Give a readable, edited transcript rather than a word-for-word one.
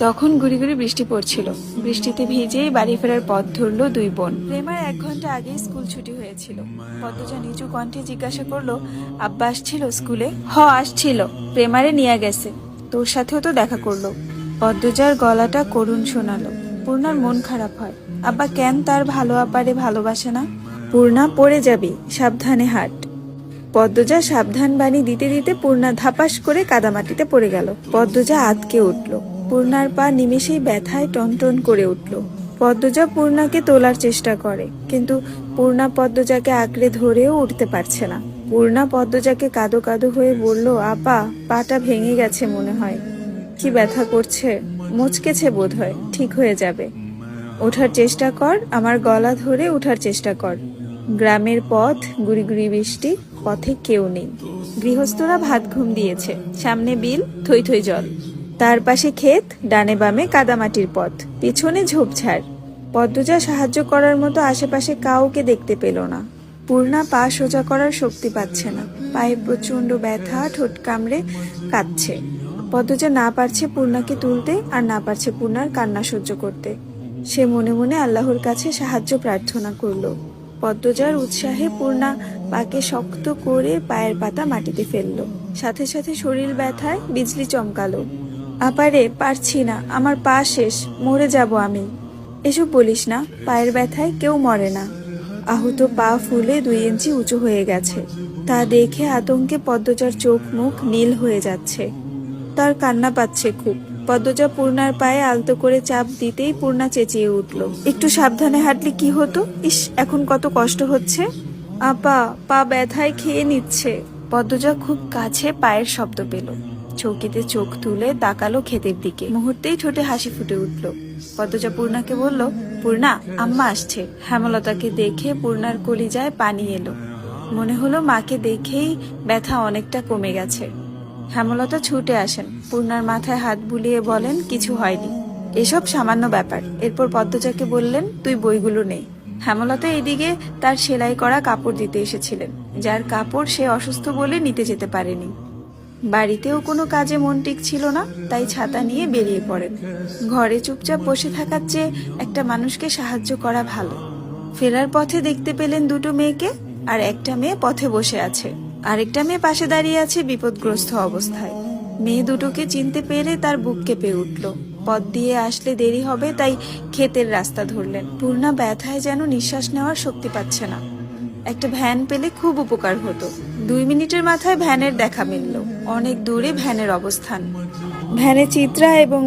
তখন গুড়ি গুড়ি বৃষ্টি পড়ছিল। বৃষ্টিতে ভিজেই বাড়ি ফেরার পথ ধরলো দুই বোন। প্রেমার 1 ঘন্টা আগেই স্কুল ছুটি হয়েছিল। পদ্মজা নিচু কণ্ঠে জিজ্ঞাসা করলো, আব্বা আসছিল স্কুলে? আসছিল, প্রেমারে নিয়ে গেছে, তোর সাথেও তো দেখা করলো। পদ্মজার গলাটা করুণ শোনালো। পূর্ণার মন খারাপ হয়। আব্বা কেন তার ভালো আপারে ভালোবাসে না? পূর্ণা, পড়ে যাবি, সাবধানে হাঁট। পদ্মজা সাবধান বাণী দিতে দিতে পূর্ণা ধাপাস করে কাদামাটিতে পড়ে গেল। পদ্মজা আঁতকে উঠল। পূর্ণার পা নিমেষেই ব্যথায় টনটন করে উঠল। পদ্মজা পূর্ণাকে তোলার চেষ্টা করে, কিন্তু পূর্ণা পদ্মজাকে আঁকড়ে ধরেও উঠতে পারছে না। পূর্ণা পদ্মজাকে কাঁদো কাঁদো হয়ে বলল, আপা, পাটা ভেঙে গেছে মনে হয়। কি ব্যথা করছে? মুচকেছে বোধ হয়, ঠিক হয়ে যাবে। ওঠার চেষ্টা কর, আমার গলা ধরে ওঠার চেষ্টা কর। গ্রামের পথ, গুড়ি গুড়ি বৃষ্টি, পথে কেউ নেই। গৃহস্থরা ভাত ঘুম দিয়েছে। সামনে বিল, থই থই জল। তার পাশে ক্ষেত, ডানে বামে কাদামাটির পথ, পিছনে ঝোপঝাড়। পদ্মজা সাহায্য করার মতো আশেপাশে কাউকে দেখতে পেল না। পূর্ণা পা সোজা করার শক্তি পাচ্ছে না। পায়ে প্রচন্ড ব্যথা, ঠোঁট কামড়ে কাঁদছে। পদ্মজা না পারছে পূর্ণাকে তুলতে, আর না পারছে পূর্ণার কান্না সহ্য করতে। সে মনে মনে আল্লাহর কাছে সাহায্য প্রার্থনা করল। পদ্মজার উৎসাহে পূর্ণা পাকে শক্ত করে পায়ের পাতা মাটিতে ফেলল। সাথে সাথে শরীর ব্যথায় বিজলি চমকালো। আপারে, পারছি না, আমার পা শেষ, মরে যাব আমি। এসব বলিস না, পায়ের ব্যথায় কেউ মরে না। আহত পা ফুলে 2 ইঞ্চি উঁচু হয়ে গেছে। তা দেখে আতঙ্কে পদ্মজার চোখ মুখ নীল হয়ে যাচ্ছে। তার কান্না পাচ্ছে খুব। পদ্মজা পূর্ণার পায়ে আলতো করে চাপ দিতেই পূর্ণা চেঁচিয়ে উঠল, একটু সাবধানে হাঁটলে কি হতো? ইস, এখন কত কষ্ট হচ্ছে। আপা, পা ব্যথায় খেয়ে নিচ্ছে। পদ্মজা খুব কাছে পায়ের শব্দ পেল। চৌকিতে চোখ তুলে তাকালো ক্ষেতের দিকে। মুহূর্তেই ঠোঁটে হাসি ফুটে উঠল। পদ্মজা পূর্ণাকে বলল, পূর্ণা, আম্মা আসছে। হেমলতাকে দেখে পূর্ণার কলিজায় পানি এলো। মনে হলো মাকে দেখেই ব্যথা অনেকটা কমে গেছে। হেমলতা ছুটে আসেন, পূর্ণার মাথায় হাত বুলিয়ে বলেন, কিছু হয়নি, এসব সামান্য ব্যাপার। এরপর পদ্মজাকে বললেন, তুই বইগুলো নে। হেমলতা এদিকে তার সেলাই করা কাপড় দিতে এসেছিলেন, যার কাপড় সে অসুস্থ বলে নিতে যেতে পারেনি। বাড়িতেও কোনো কাজে মন টিকছিল না, তাই ছাতা নিয়ে বেরিয়ে পড়েন। ঘরে চুপচাপ বসে থাকার চেয়ে একটা মানুষকে সাহায্য করা ভালো। ফেরার পথে দেখতে পেলেন 2টো মেয়েকে, আর একটা মেয়ে পথে বসে আছে, আরেকটা মেয়ে পাশে দাঁড়িয়ে আছে বিপদগ্রস্ত অবস্থায়। মেয়ে দুটোকে চিনতে পেরে তার বুক কেঁপে উঠল। পথ দিয়ে আসলে দেরি হবে, তাই ক্ষেতের রাস্তা ধরলেন। পূর্ণা ব্যথায় যেন নিঃশ্বাস নেওয়ার শক্তি পাচ্ছে না। একটা ভ্যান পেলে খুব উপকার হতো। 2 মিনিটের মাথায় ভ্যানের দেখা মিলল। অনেক দূরে ভ্যানের অবস্থান। ভ্যানে চিত্রা এবং